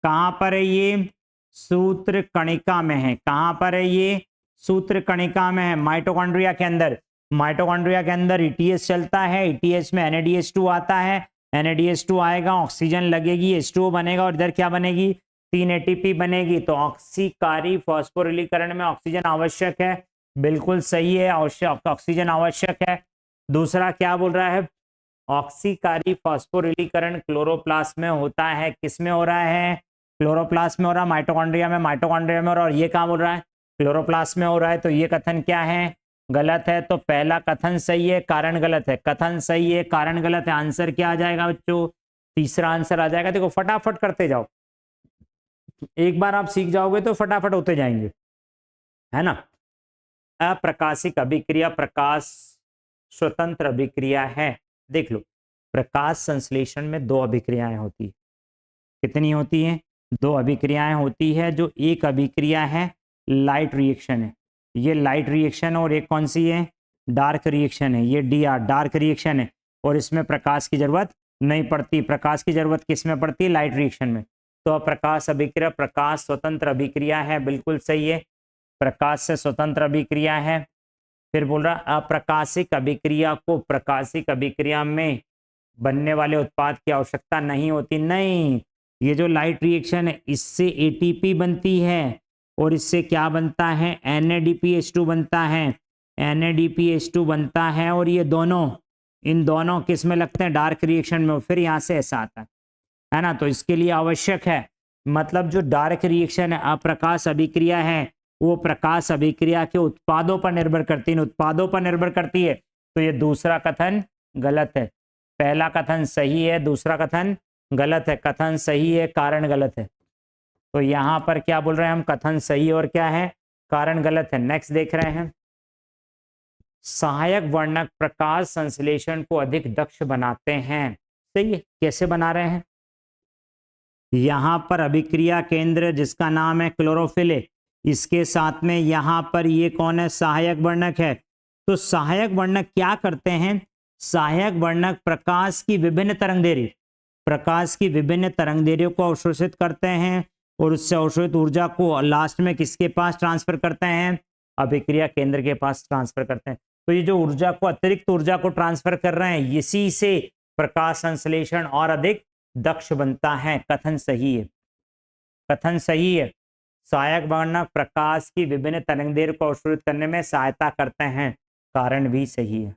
कहां पर है ये? सूत्र कणिका में है। कहां पर है ये? सूत्र कणिका में है, माइटोकॉन्ड्रिया के अंदर। माइटोकॉन्ड्रिया के अंदर ईटीएस चलता है, ईटीएस में NADH2 आता है, NADH2 आएगा, ऑक्सीजन लगेगी, H2O बनेगा, और इधर क्या बनेगी? 3 ATP बनेगी। तो ऑक्सीकारी फास्फोरिलीकरण में ऑक्सीजन आवश्यक है। बिल्कुल सही है, आवश्यक ऑक्सीजन आवश्यक है। दूसरा क्या बोल रहा है? ऑक्सीकारी फास्फोरिलीकरण क्लोरोप्लास्ट में होता है। किस में हो रहा है? क्लोरोप्लास्ट में हो रहा है, माइटोकॉन्ड्रिया में, माइटोकॉन्ड्रिया में हो रहा है, और ये कहाँ बोल रहा है? क्लोरोप्लास्ट में हो रहा है। तो ये कथन क्या है? गलत है। तो पहला कथन सही है, कारण गलत है। कथन सही है, कारण गलत है। आंसर क्या आ जाएगा बच्चों? तीसरा आंसर आ जाएगा। देखो फटाफट करते जाओ, एक बार आप सीख जाओगे तो फटाफट होते जाएंगे, है ना? अप्रकाशिक अभिक्रिया प्रकाश स्वतंत्र अभिक्रिया है। देख लो, प्रकाश संश्लेषण में 2 अभिक्रियाएं होती है। कितनी होती हैं? 2 अभिक्रियाएं होती है। जो एक अभिक्रिया है लाइट रिएक्शन है, ये लाइट रिएक्शन, और एक कौन सी है? डार्क रिएक्शन है, ये DR डार्क रिएक्शन है, और इसमें प्रकाश की जरूरत नहीं पड़ती। प्रकाश की जरूरत किस में पड़ती है? लाइट रिएक्शन में। तो अप्रकाश अभिक्रिया प्रकाश स्वतंत्र अभिक्रिया है, बिल्कुल सही है, प्रकाश से स्वतंत्र अभिक्रिया है। फिर बोल रहा अप्रकाशिक अभिक्रिया को प्रकाशिक अभिक्रिया में बनने वाले उत्पाद की आवश्यकता नहीं होती। नहीं, ये जो लाइट रिएक्शन है इससे ATP बनती है, और इससे क्या बनता है? NADPH2 बनता है। NADPH2 बनता है, और ये दोनों, इन दोनों किस में लगते हैं? डार्क रिएक्शन में। फिर यहाँ से ऐसा आता है ना? तो इसके लिए आवश्यक है, मतलब जो डार्क रिएक्शन है, अप्रकाश अभिक्रिया है, वो प्रकाश अभिक्रिया के उत्पादों पर निर्भर करती है, उत्पादों पर निर्भर करती है। तो ये दूसरा कथन गलत है। पहला कथन सही है, दूसरा कथन गलत है। कथन सही है, कारण गलत है। तो यहां पर क्या बोल रहे हैं हम? कथन सही और क्या है? कारण गलत है। नेक्स्ट देख रहे हैं, सहायक वर्णक प्रकाश संश्लेषण को अधिक दक्ष बनाते हैं। सही है, कैसे बना रहे हैं? यहां पर अभिक्रिया केंद्र जिसका नाम है क्लोरोफिल है, इसके साथ में यहां पर ये कौन है? सहायक वर्णक है। तो सहायक वर्णक क्या करते हैं? सहायक वर्णक प्रकाश की विभिन्न तरंगदैर्घ्य, प्रकाश की विभिन्न तरंगदैर्घ्यों को अवशोषित करते हैं, और उससे अवशोषित ऊर्जा को लास्ट में किसके पास ट्रांसफर करते हैं? अभिक्रिया केंद्र के पास ट्रांसफर करते हैं। तो ये जो ऊर्जा को, अतिरिक्त ऊर्जा को ट्रांसफर कर रहे हैं, इसी से प्रकाश संश्लेषण और अधिक दक्ष बनता है। कथन सही है, कथन सही है। सहायक वर्णक प्रकाश की विभिन्न तरंगदैर्घ्य को अवशोषित करने में सहायता करते हैं। कारण भी सही है,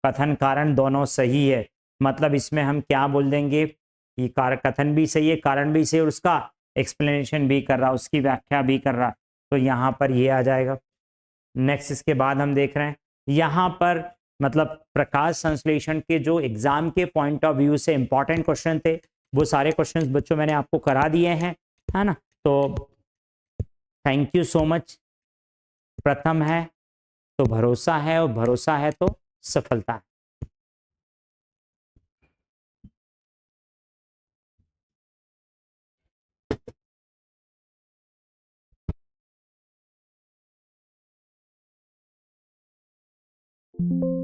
कथन कारण दोनों सही है। मतलब इसमें हम क्या बोल देंगे? ये कथन भी सही है, कारण भी सही है, और उसका एक्सप्लेनेशन भी कर रहा, उसकी व्याख्या भी कर रहा। तो यहाँ पर ये आ जाएगा। नेक्स्ट इसके बाद हम देख रहे हैं, यहाँ पर मतलब प्रकाश संश्लेषण के जो एग्जाम के पॉइंट ऑफ व्यू से इंपॉर्टेंट क्वेश्चन थे, वो सारे क्वेश्चंस बच्चों मैंने आपको करा दिए हैं, है ना? तो थैंक यू सो मच। प्रथम है तो भरोसा है, और भरोसा है तो सफलता है।
है।